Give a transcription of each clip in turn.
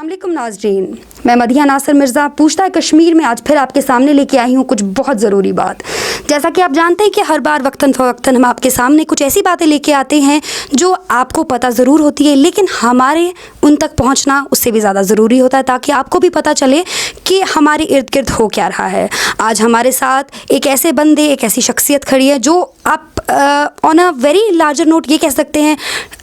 अस्सलाम वालेकुम नाज़रीन, मैं मदिया नासिर मिर्ज़ा पूछता है कश्मीर में आज फिर आपके सामने लेके आई हूँ कुछ बहुत ज़रूरी बात। जैसा कि आप जानते हैं कि हर बार वक्तन फ़वक्तन हम आपके सामने कुछ ऐसी बातें लेके आते हैं जो आपको पता ज़रूर होती है, लेकिन हमारे उन तक पहुँचना उससे भी ज़्यादा ज़रूरी होता है ताकि आपको भी पता चले कि हमारे इर्द गिर्द हो क्या रहा है। आज हमारे साथ एक ऐसे बंदे, एक ऐसी शख्सियत खड़ी है जो आप on a very larger note ये कह सकते हैं,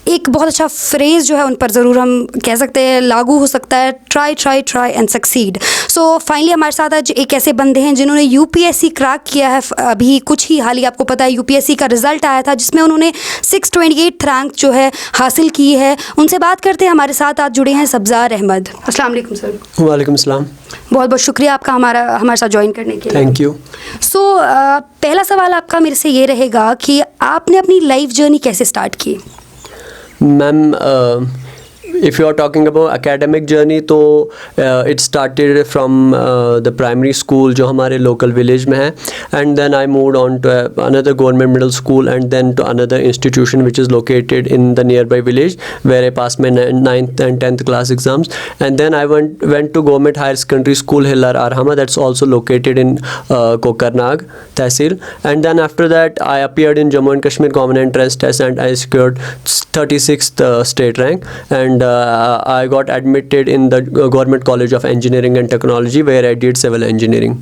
एक बहुत अच्छा फ्रेज़ जो है उन पर ज़रूर हम कह सकते हैं लागू हो सकता है, try try try and succeed. So finally हमारे साथ आज एक ऐसे बंदे हैं जिन्होंने यूपीएससी क्रैक किया है। अभी कुछ ही हाल ही आपको पता है यूपीएससी का रिज़ल्ट आया था जिसमें उन्होंने 628 रैंक जो है हासिल की है। उनसे बात करते हैं। हमारे साथ आज जुड़े हैं सब्ज़ार अहमद। अस्सलाम वालेकुम सर। वालेकुम सलाम। बहुत बहुत शुक्रिया आपका हमारे साथ ज्वाइन करने के लिए। Thank you. सो पहला सवाल आपका मेरे से ये रहेगा कि आपने अपनी लाइफ जर्नी कैसे स्टार्ट की? Ma'am, if you are talking about academic journey तो it started from the primary school जो हमारे local village में है, and then I moved on to another government middle school and then to another institution which is located in the nearby village where I passed my 9th and 10th class exams, and then I went to government higher secondary school Hillar Arhama, that's also located in Kokarnag Tehsil, and then after that I appeared in Jammu and Kashmir Common Entrance Test and I secured 36th state rank, and I got admitted in the Government College of Engineering and Technology where I did civil engineering.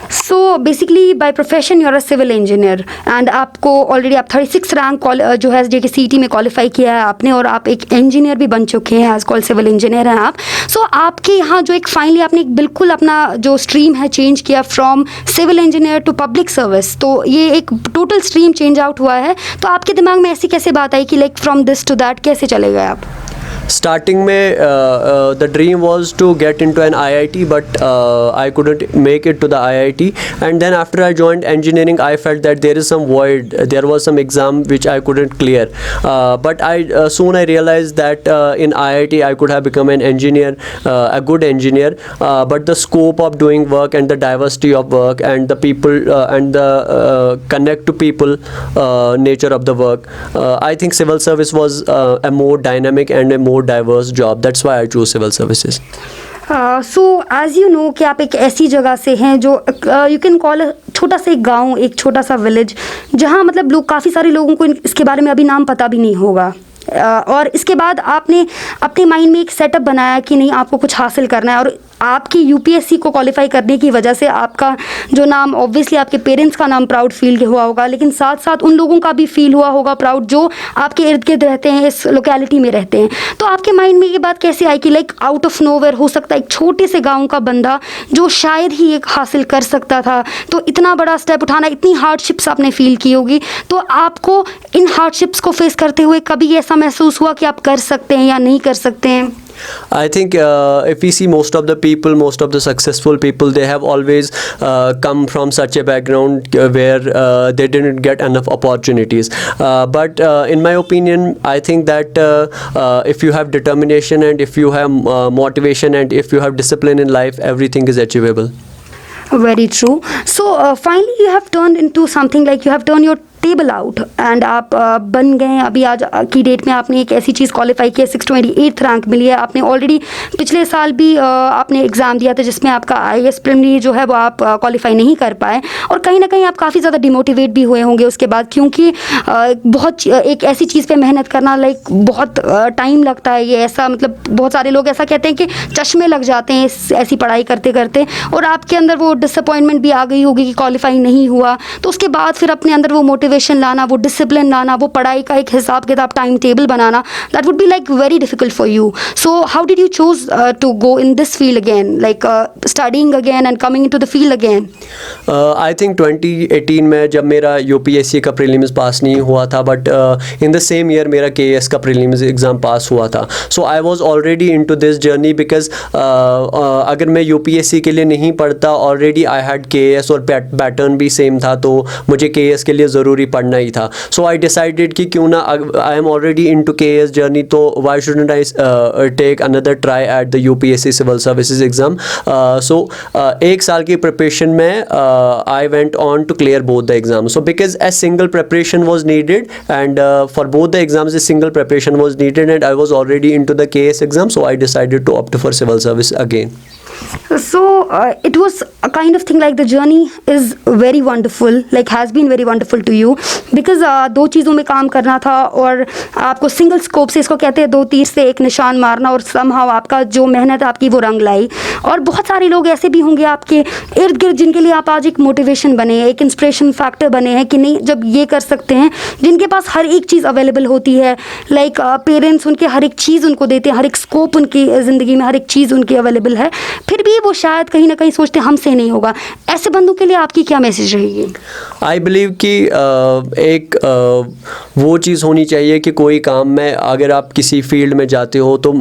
So basically by profession you are a civil engineer and आपको already आप 36 rank जो है JKCET में qualify किया है आपने, और आप एक इंजीनियर भी बन चुके हैं, एज कॉल सिविल इंजीनियर हैं आप। सो आपके यहाँ जो एक फाइनली आपने एक बिल्कुल अपना जो स्ट्रीम है चेंज किया from civil engineer to public service, तो ये एक टोटल स्ट्रीम चेंज आउट हुआ है। तो आपके दिमाग में ऐसी कैसे बात आई कि like from this to that कैसे चले गए आप? Starting में the dream was to get into an IIT, but I couldn't make it to the IIT, and then after I joined engineering I felt that there is some void, there was some exam which I couldn't clear, but soon I realized that in IIT I could have become an engineer, a good engineer, but the scope of doing work and the diversity of work and the people and the connect to people nature of the work, I think civil service was a more dynamic and a more diverse job. That's why I chose civil services. So as you know कि आप एक ऐसी जगह से हैं जो you can call छोटा सा एक गाँव, एक छोटा सा विलेज, जहाँ मतलब लोग काफ़ी सारे लोगों को इसके बारे में अभी नाम पता भी नहीं होगा, और इसके बाद आपने अपने माइंड में एक सेटअप बनाया कि नहीं आपको कुछ हासिल करना है, और आपकी यूपीएससी को क्वालिफाई करने की वजह से आपका जो नाम, ऑब्वियसली आपके पेरेंट्स का नाम प्राउड फील हुआ होगा, लेकिन साथ साथ उन लोगों का भी फील हुआ होगा प्राउड जो आपके इर्द गिर्द रहते हैं, इस लोकेलिटी में रहते हैं। तो आपके माइंड में ये बात कैसे आई कि लाइक आउट ऑफ नोवेयर हो सकता है एक छोटे से गाँव का बंदा जो शायद ही एक हासिल कर सकता था, तो इतना बड़ा स्टेप उठाना, इतनी हार्डशिप्स आपने फील की होगी, तो आपको इन हार्डशिप्स को फेस करते हुए कभी ऐसा महसूस हुआ कि आप कर सकते हैं या नहीं कर सकते हैं? I think if we see most of the people, most of the successful people, they have always come from such a background where they didn't get enough opportunities. But in my opinion, I think that if you have determination and if you have motivation and if you have discipline in life, everything is achievable. Very true. So finally you have turned into something like you have turned your table out and आप बन गए हैं। अभी आज की date में आपने एक ऐसी चीज़ क्वालिफाई की है, 628 रैंक मिली है। आपने ऑलरेडी पिछले साल भी आपने एग्ज़ाम दिया था जिसमें आपका IAS प्रीलिमिनरी जो है वो आप क्वालिफाई नहीं कर पाए, और कहीं ना कहीं आप काफ़ी ज़्यादा डिमोटिवेट भी हुए होंगे उसके बाद, क्योंकि बहुत एक ऐसी चीज़ पे मेहनत करना लाइक बहुत टाइम लगता है। ये ऐसा मतलब बहुत सारे लोग ऐसा कहते हैं कि चश्मे लग जाते हैं ऐसी पढ़ाई करते करते, और आपके अंदर वो डिसअपॉइंटमेंट भी आ गई होगी कि क्वालिफाई नहीं हुआ, तो उसके बाद फिर अपने अंदर वो मोटिवेशन लाना, वो डिसिप्लिन लाना, वो पढ़ाई का एक हिसाब किताब टाइम टेबल बनाना, that would be like very difficult for you. So how did you choose to go in this field again, like studying again and coming into the field again? I think 2018 में जब मेरा UPSC का prelims पास नहीं हुआ था, but in the same year मेरा KS का prelims exam pass हुआ था। So I was already into this journey because अगर मैं यूपीएससी के लिए नहीं पढ़ता, ऑलरेडी आई हैड केएस और पैटर्न भी सेम था, तो मुझे केएस के लिए ज़रूरी ज़रूरी पढ़ना ही था. So I decided कि क्यों ना, I am already into KS journey, तो why shouldn't I take another try at the UPSC Civil Services exam. So एक साल की preparation में I went on to clear both the exams. So because a single preparation was needed, and for both the exams a single preparation was needed, and I was already into the KS exam, so I decided to opt for civil service again. So it was a kind of thing like the journey is very wonderful, like has been very wonderful to you, because दो चीज़ों में काम करना था और आपको single scope से, इसको कहते हैं दो तीर से एक निशान मारना, और somehow आपका जो मेहनत आपकी वो रंग लाई. और बहुत सारे लोग ऐसे भी होंगे आपके इर्द गिर्द जिनके लिए आप आज एक मोटिवेशन बने हैं, एक इंस्पिरेशन फैक्टर बने हैं कि नहीं जब ये कर सकते हैं, जिनके पास हर एक चीज़ अवेलेबल होती है, लाइक पेरेंट्स उनके हर एक चीज़ उनको देते हैं, हर एक स्कोप उनकी ज़िंदगी में हर एक चीज़ उनकी अवेलेबल है, फिर भी वो शायद कहीं ना कहीं सोचते हमसे नहीं होगा. ऐसे बंदों के लिए आपकी क्या मैसेज रहेगी? आई बिलीव कि एक वो चीज़ होनी चाहिए कि कोई काम में अगर आप किसी फील्ड में जाते हो तो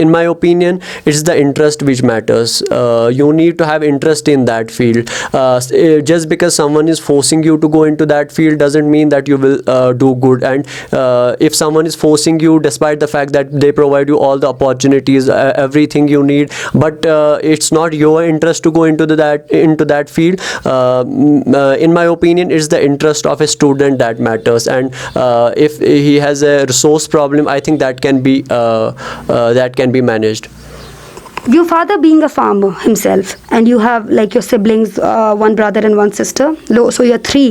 in my opinion it's the interest which matters. You need to have interest in that field. Just because someone is forcing you to go in to that field doesn't mean that you will do good. And if someone is forcing you despite the fact that they provide you all the opportunities, everything you need, but it's not your interest to go into that field, in my opinion it's the interest of a student that matters. And if he has a resource problem, I think that can be managed. Your father being a farmer himself, and you have like your siblings, one brother and one sister, so you're three.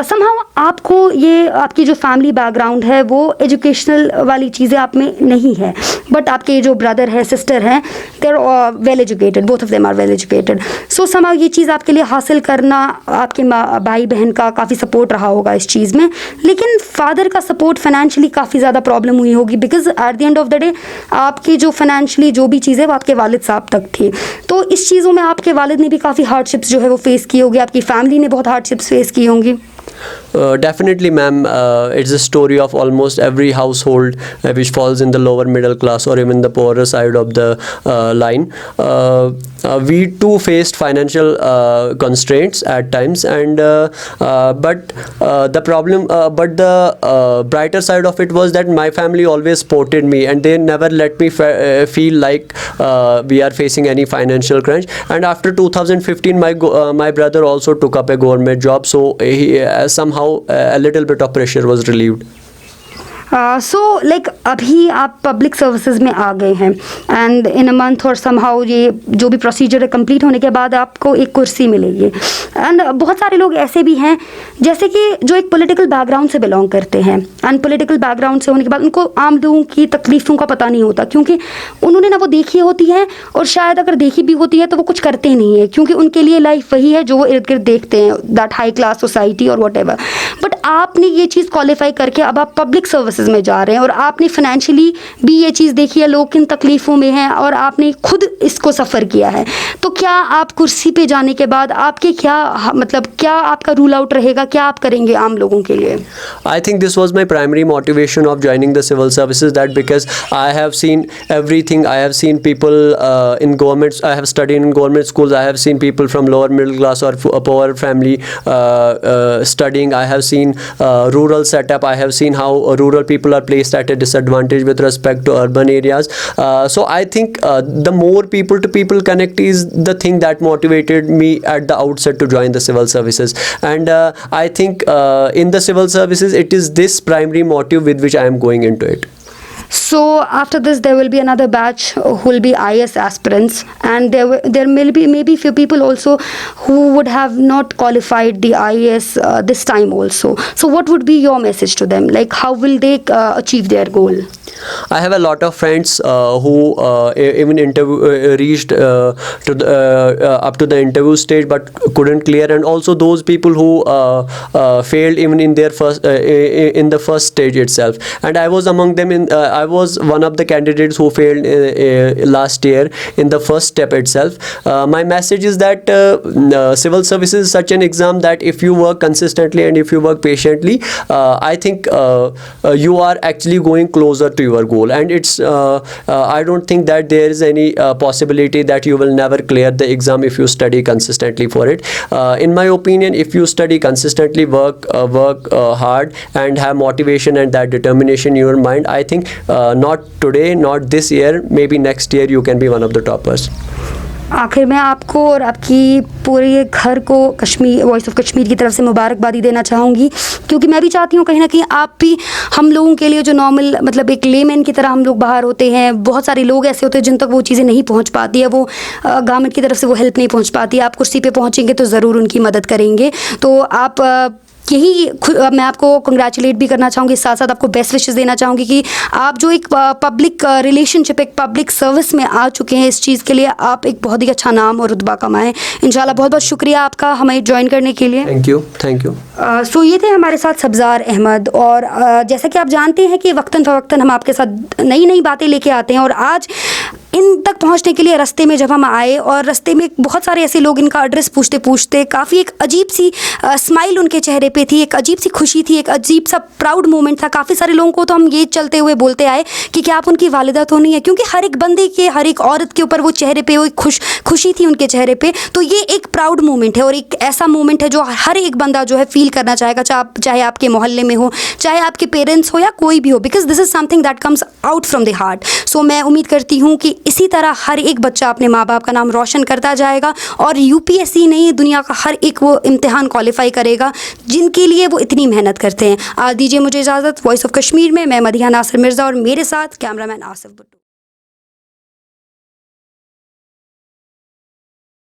somehow आपको ये आपकी जो family background है वो educational वाली चीज़ें आप में नहीं है, बट आपके जो ब्रदर है सिस्टर हैं they are well educated, both of them are well educated. So somehow ये चीज़ आपके लिए हासिल करना, आपके भाई बहन का काफ़ी सपोर्ट रहा होगा इस चीज़ में, लेकिन फादर का सपोर्ट फाइनेंशियली काफ़ी ज़्यादा प्रॉब्लम हुई होगी, because at the end of the day आपकी जो फाइनेंशियली जो भी चीज़ें वो आपके वालिद साहब तक थी. तो इस चीज़ों में आपके वालिद ने भी काफ़ी हार्डशिप्स जो है वो फेस की होगी, आपकी फैमिली ने बहुत हार्डशिप्स फेस की होंगी. Definitely, ma'am. It's a story of almost every household which falls in the lower middle class or even the poorer side of the line. We too faced financial constraints at times, and but the brighter side of it was that my family always supported me, and they never let me feel like we are facing any financial crunch. And after 2015, my brother also took up a government job, so he somehow a little bit of pressure was relieved. So like अभी आप public services में आ गए हैं, and in a month और somehow ये जो भी procedure है कंप्लीट होने के बाद आपको एक कुर्सी मिलेगी. एंड बहुत सारे लोग ऐसे भी हैं जैसे कि जो एक पॉलिटिकल बैकग्राउंड से बिलोंग करते हैं, एंड पॉलिटिकल बैकग्राउंड से होने के बाद उनको आम लोगों की तकलीफ़ों का पता नहीं होता, क्योंकि उन्होंने ना वो देखी होती है, और शायद अगर देखी भी होती है तो वो कुछ करते ही नहीं है, क्योंकि उनके लिए लाइफ वही है जो वो इर्द गिर्द देखते हैं, दैट हाई क्लास सोसाइटी और वट एवर. बट आपने ये चीज़ क्वालिफाई करके अब आप पब्लिक सर्विसेज में जा रहे हैं, और आपने फाइनेंशियली भी ये चीज़ देखी है लोग किन तकलीफ़ों में हैं, और आपने खुद इसको सफ़र किया है. तो क्या आप कुर्सी पे जाने के बाद आपके क्या आपका रूल आउट रहेगा, क्या आप करेंगे आम लोगों के लिए? I think this was my primary motivation of joining the civil services, that because I have seen everything. I have seen people in governments. I have studied in government schools. I have seen people from lower middle class or a poor family studying. I have seen rural setup. I have seen how rural people are placed at a disadvantage with respect to urban areas. So I think the more people to people connect is the thing that motivated me at the outset to join the civil services. And I think in the civil services it is this primary motive with which I am going into it. So after this there will be another batch who will be IS aspirants, and there may be maybe few people also who would have not qualified the IS this time also. So what would be your message to them? Like how will they achieve their goal? I have a lot of friends who even reached up to the interview stage but couldn't clear, and also those people who failed even in their in the first stage itself. And I was among them. I was one of the candidates who failed last year in the first step itself. My message is that civil services is such an exam that if you work consistently and if you work patiently, I think you are actually going closer to your goal. And it's I don't think that there is any possibility that you will never clear the exam if you study consistently for it. In my opinion, if you study consistently, work hard and have motivation and that determination in your mind, I think not today, not this year, maybe next year you can be one of the toppers. आखिर में आपको और आपकी पूरे घर को Kashmir voice of Kashmir की तरफ से मुबारकबादी देना चाहूँगी, क्योंकि मैं भी चाहती हूँ कहीं ना कहीं आप भी हम लोगों के लिए जो नॉर्मल मतलब एक लेमैन की तरह हम लोग बाहर होते हैं, बहुत सारे लोग ऐसे होते हैं जिन तक वो चीज़ें नहीं पहुँच पाती है, वो गवर्नमेंट की तरफ से वो हेल्प नहीं पहुँच पाती। आप कुर्सी पे पहुँचेंगे तो ज़रूर उनकी मदद करेंगे। तो आप यही मैं आपको कंग्रेचुलेट भी करना चाहूँगी, साथ साथ आपको बेस्ट विशेस देना चाहूँगी कि आप जो एक पब्लिक रिलेशनशिप, एक पब्लिक सर्विस में आ चुके हैं, इस चीज़ के लिए आप एक बहुत ही अच्छा नाम और रुतबा कमाएं इंशाल्लाह। बहुत बहुत शुक्रिया आपका हमें ज्वाइन करने के लिए। Thank you. सो ये थे हमारे साथ सब्ज़ार अहमद। और जैसा कि आप जानते हैं कि वक्तन फ़वक्तन हम आपके साथ नई नई बातें लेके आते हैं, और आज इन तक पहुंचने के लिए रास्ते में जब हम आए और रास्ते में बहुत सारे ऐसे लोग इनका एड्रेस पूछते पूछते काफ़ी एक अजीब सी स्माइल उनके चेहरे पे थी, एक अजीब सी खुशी थी, एक अजीब सा प्राउड मोमेंट था। काफ़ी सारे लोगों को तो हम ये चलते हुए बोलते आए कि क्या आप उनकी वालिदा तो नहीं है, क्योंकि हर एक बंदे के, हर एक औरत के ऊपर वो चेहरे पे वो खुशी थी उनके चेहरे पे। तो ये एक प्राउड मोमेंट है और एक ऐसा मोमेंट है जो हर एक बंदा जो है फील करना चाहेगा, चाहे आपके मोहल्ले में हो, चाहे आपके पेरेंट्स हो या कोई भी हो, because this is something that comes out from the heart. So मैं उम्मीद करती हूँ कि इसी तरह हर एक बच्चा अपने माँ बाप का नाम रोशन करता जाएगा और यूपीएससी नहीं, दुनिया का हर एक वो इम्तिहान क्वालिफाई करेगा जिनके लिए वो इतनी मेहनत करते हैं। आज दीजिए मुझे इजाज़त। वॉइस ऑफ कश्मीर में मैं मदीहा नासिर मिर्ज़ा और मेरे साथ कैमरामैन आसिफ भुट्टो।